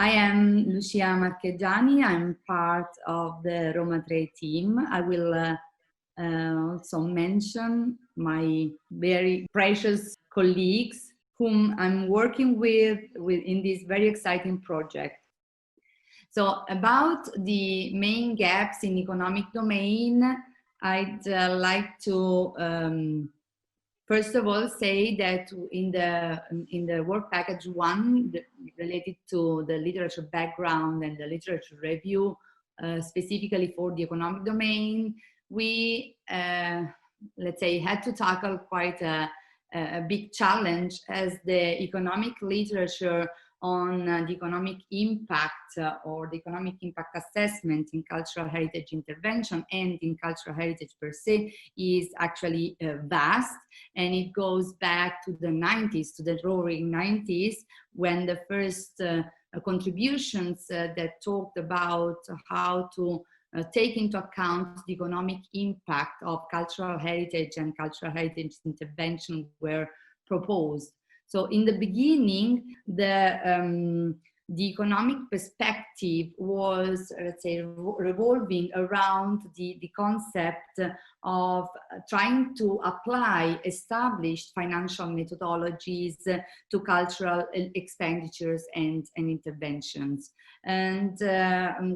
I am Lucia Marchegiani. I'm part of the Roma Tre team. I will also mention my very precious colleagues whom I'm working with in this very exciting project. So about the main gaps in economic domain, I'd like to first of all say that in the work package 1 related to the literature background and the literature review, specifically for the economic domain, we let's say had to tackle quite a big challenge, as the economic literature on the economic impact or the economic impact assessment in cultural heritage intervention and in cultural heritage per se is actually vast, and it goes back to the 90s, to the roaring 90s, when the first contributions that talked about how to take into account the economic impact of cultural heritage and cultural heritage intervention were proposed. So in the beginning, the economic perspective was, let's say, revolving around the concept of trying to apply established financial methodologies to cultural expenditures and interventions. And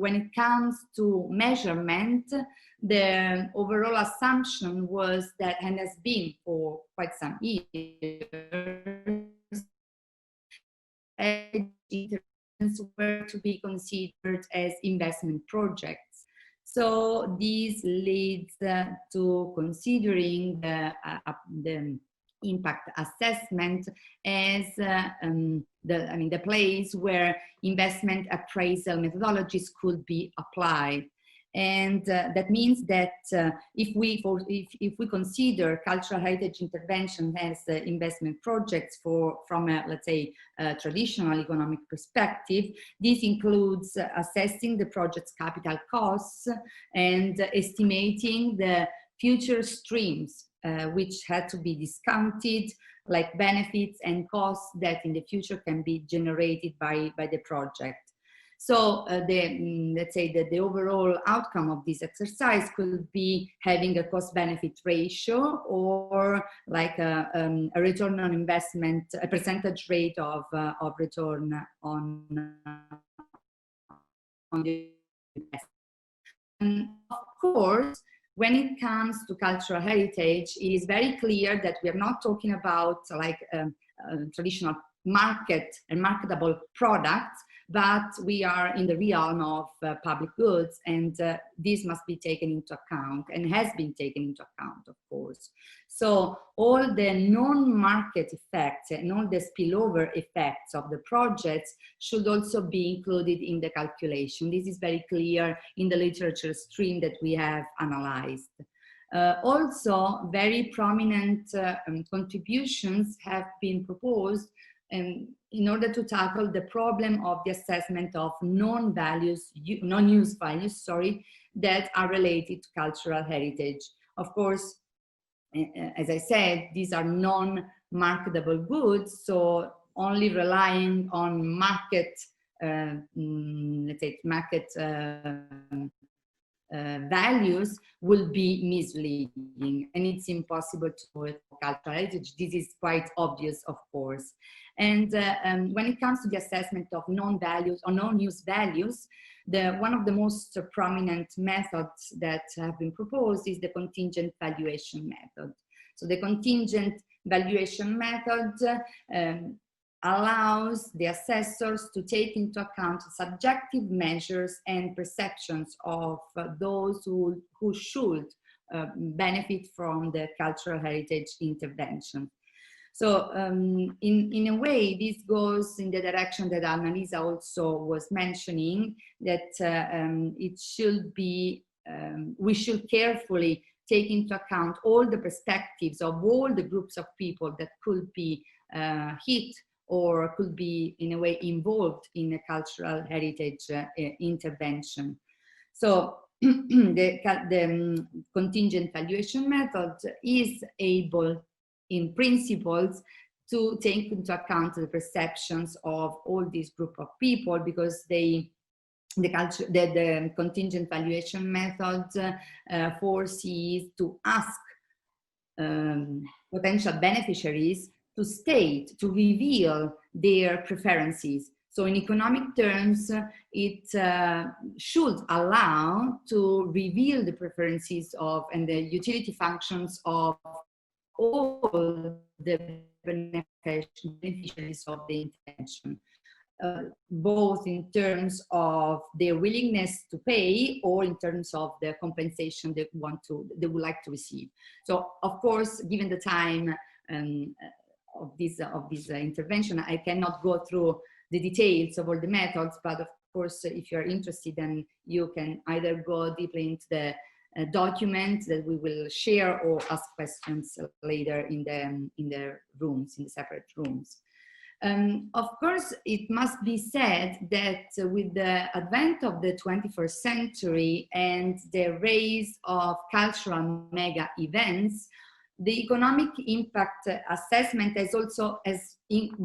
when it comes to measurement, the overall assumption was that, and has been for quite some years, interventions were to be considered as investment projects. So this leads to considering the impact assessment as the place where investment appraisal methodologies could be applied. And that means that if we consider cultural heritage intervention as investment projects from a, let's say, traditional economic perspective, this includes assessing the project's capital costs and estimating the future streams which had to be discounted, like benefits and costs that in the future can be generated by the project. So let's say that the overall outcome of this exercise could be having a cost-benefit ratio, or like a return on investment, a percentage rate of return on the investment. And of course, when it comes to cultural heritage, it is very clear that we are not talking about like traditional market and marketable products, but we are in the realm of public goods, and this must be taken into account, and has been taken into account, of course. So all the non-market effects and all the spillover effects of the projects should also be included in the calculation. This is very clear in the literature stream that we have analyzed. Also, very prominent contributions have been proposed in order to tackle the problem of the assessment of non-use values, that are related to cultural heritage. Of course, as I said, these are non-marketable goods, so only relying on market, let's say, market values will be misleading, and it's impossible to do it for cultural heritage. This is quite obvious, of course. And when it comes to the assessment of non-values or non-use values, one of the most prominent methods that have been proposed is the contingent valuation method. So the contingent valuation method allows the assessors to take into account subjective measures and perceptions of those who should benefit from the cultural heritage intervention. So in a way, this goes in the direction that Annalisa also was mentioning, that it should be, we should carefully take into account all the perspectives of all the groups of people that could be hit or could be in a way involved in a cultural heritage intervention. So the contingent valuation method is able, in principles, to take into account the perceptions of all these group of people, because the contingent valuation method foresees to ask potential beneficiaries to state, to reveal their preferences. So in economic terms, it should allow to reveal the preferences of and the utility functions of all the beneficiaries of the intervention, both in terms of their willingness to pay or in terms of the compensation they would like to receive. So, of course, given the time of this intervention, I cannot go through the details of all the methods, but of course, if you're interested, then you can either go deeply into the document that we will share or ask questions later in the rooms, in the separate rooms. Of course, it must be said that with the advent of the 21st century and the rise of cultural mega events, the economic impact assessment has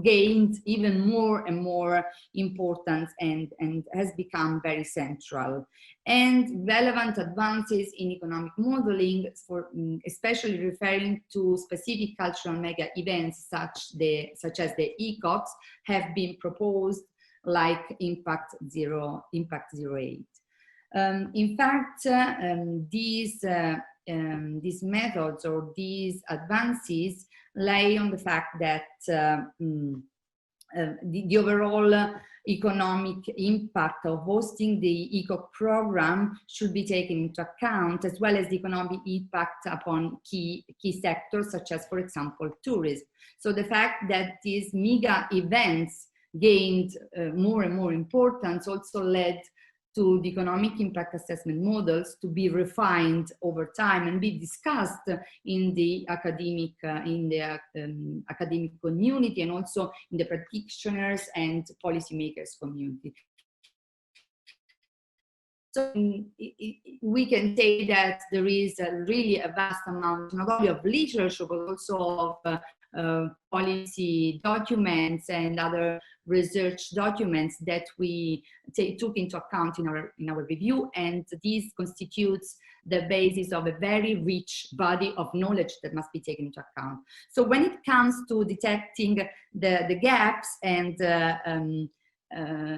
gained even more and more importance and has become very central. And relevant advances in economic modeling, especially referring to specific cultural mega events such as the ECOCs, have been proposed, like Impact 08. In fact, these methods or these advances lay on the fact that the overall economic impact of hosting the ECOC program should be taken into account, as well as the economic impact upon key sectors, such as, for example, tourism. So the fact that these mega events gained more and more importance also led to the economic impact assessment models to be refined over time and be discussed in the academic community and also in the practitioners and policymakers community. So we can say that there is really a vast amount, not only of literature, but also of policy documents and other research documents that we took into account in our review, and this constitutes the basis of a very rich body of knowledge that must be taken into account. So when it comes to detecting the gaps and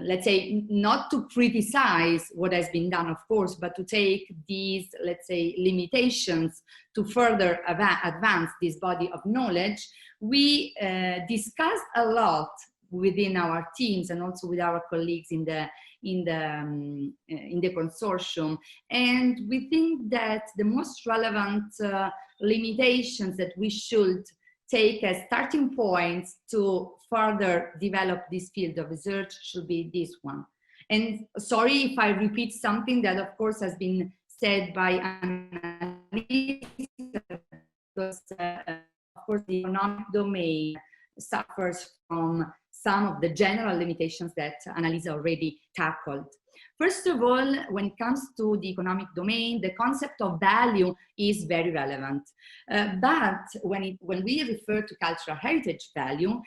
let's say, not to criticize what has been done, of course, but to take these, let's say, limitations to further advance this body of knowledge, we discussed a lot within our teams and also with our colleagues in the consortium. And we think that the most relevant limitations that we should take as starting points to further develop this field of research should be this one. And sorry if I repeat something that, of course, has been said by Annalisa, because, of course, the economic domain suffers from some of the general limitations that Annalisa already tackled. First of all, when it comes to the economic domain, the concept of value is very relevant. But when we refer to cultural heritage value,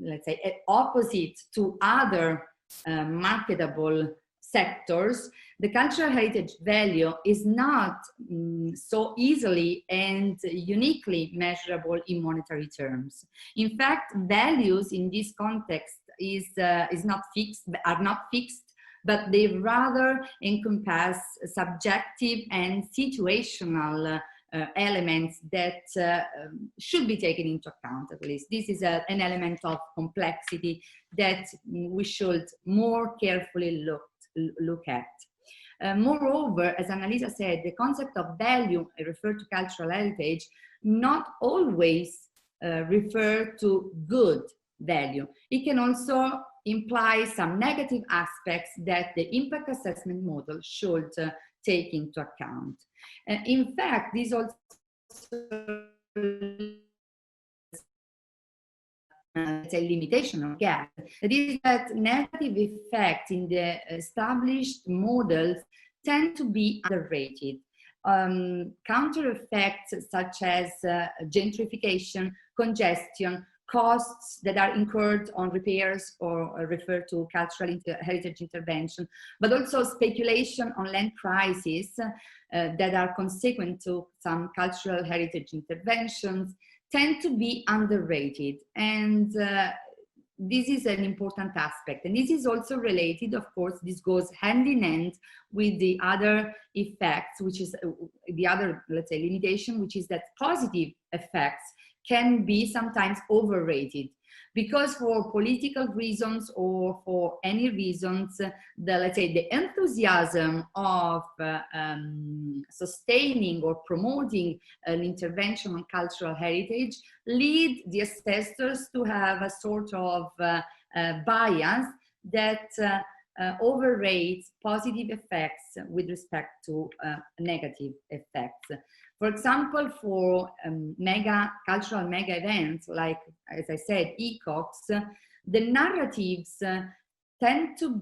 let's say opposite to other marketable sectors, the cultural heritage value is not so easily and uniquely measurable in monetary terms. In fact, values in this context are not fixed, but they rather encompass subjective and situational elements that should be taken into account, at least. This is an element of complexity that we should more carefully look at. Moreover, as Annalisa said, the concept of value, I refer to cultural heritage, not always refer to good value. It can also imply some negative aspects that the impact assessment model should take into account. In fact, this also it's a limitation or gap. That is that negative effects in the established models tend to be underrated. Counter effects such as gentrification congestion, costs that are incurred on repairs or refer to cultural heritage intervention, but also speculation on land prices that are consequent to some cultural heritage interventions tend to be underrated. And this is an important aspect. And this is also related, of course, this goes hand in hand with the other effects, which is the other, let's say, limitation, which is that positive effects can be sometimes overrated, because for political reasons or for any reasons, let's say the enthusiasm of sustaining or promoting an intervention on cultural heritage lead the assessors to have a sort of bias that overrates positive effects with respect to negative effects. For example, for cultural mega events, like, as I said, ECOCs, the narratives tend to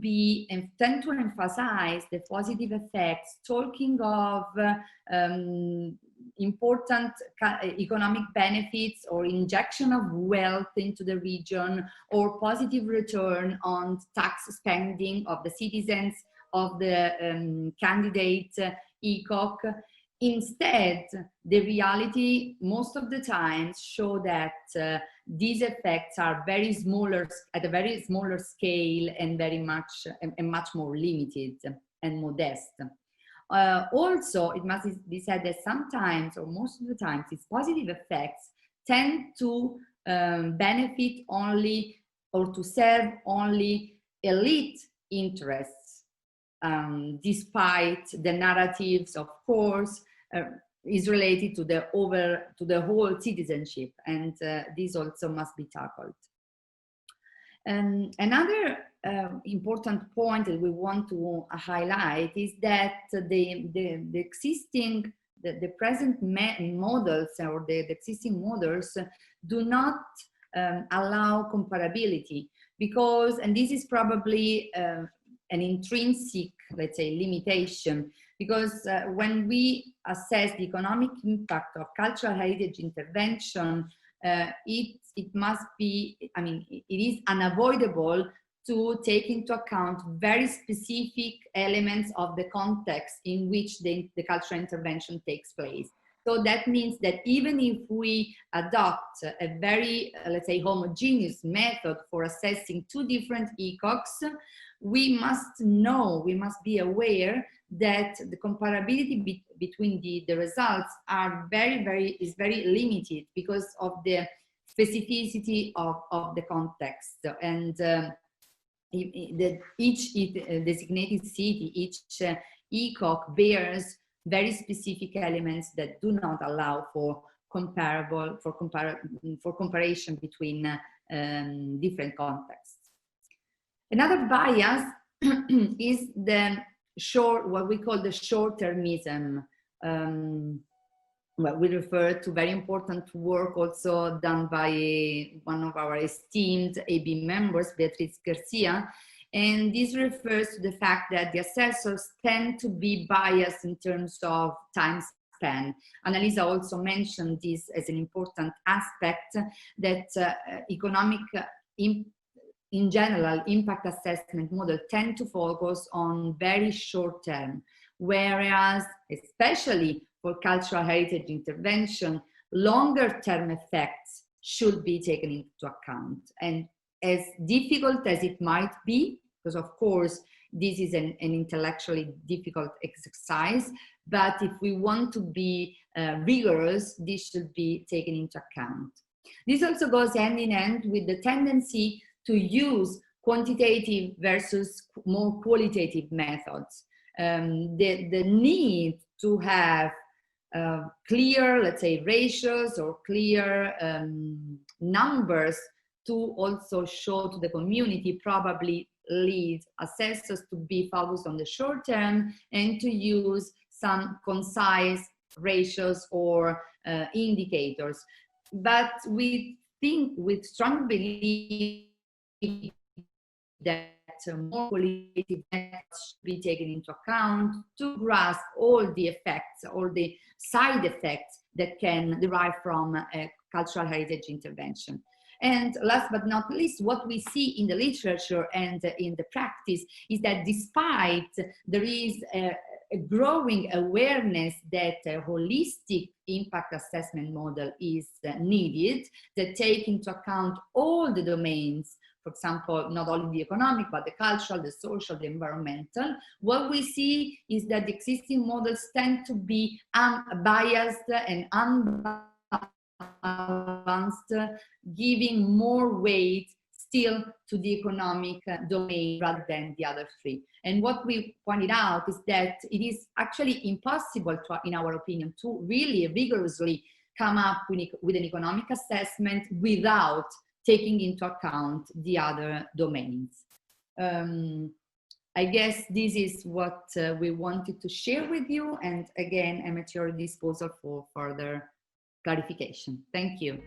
emphasize the positive effects, talking of important economic benefits or injection of wealth into the region, or positive return on tax spending of the citizens of the candidate ECOC. Instead, the reality most of the time show that these effects are at a very smaller scale and much more limited and modest. Also, it must be said that sometimes, or most of the time, these positive effects tend to benefit only or to serve only elite interests, despite the narratives, of course, is related to the whole citizenship, and this also must be tackled. Another important point that we want to highlight is that the present models, or the existing models, do not allow comparability, because, and this is probably an intrinsic, let's say, limitation, because when we assess the economic impact of cultural heritage intervention, it must be, I mean, it is unavoidable to take into account very specific elements of the context in which the cultural intervention takes place. So that means that even if we adopt a very, let's say, homogeneous method for assessing two different ECOCs, we must be aware that the comparability between the results are is very limited because of the specificity of the context. And each designated city, each ECOC bears very specific elements that do not allow for comparison between different contexts. Another bias is what we call the short-termism. Well, we refer to very important work also done by one of our esteemed AB members, Beatriz Garcia, and this refers to the fact that the assessors tend to be biased in terms of time span. Annalisa also mentioned this as an important aspect, that economic in general, impact assessment models tend to focus on very short term, whereas, especially for cultural heritage intervention, longer term effects should be taken into account. And as difficult as it might be, because of course, this is an intellectually difficult exercise, but if we want to be rigorous, this should be taken into account. This also goes hand in hand with the tendency to use quantitative versus more qualitative methods. The need to have clear, let's say, ratios or clear numbers to also show to the community probably leads assessors to be focused on the short term and to use some concise ratios or indicators. But we strongly believe that more qualitative methods should be taken into account to grasp all the effects, all the side effects that can derive from cultural heritage intervention. And last but not least, what we see in the literature and in the practice is that despite there is a growing awareness that a holistic impact assessment model is needed, that take into account all the domains, for example, not only the economic, but the cultural, the social, the environmental. What we see is that the existing models tend to be unbiased and unbalanced, giving more weight still to the economic domain rather than the other three. And what we pointed out is that it is actually impossible, in our opinion, to really vigorously come up with an economic assessment without taking into account the other domains. I guess this is what we wanted to share with you. And again, I'm at your disposal for further clarification. Thank you.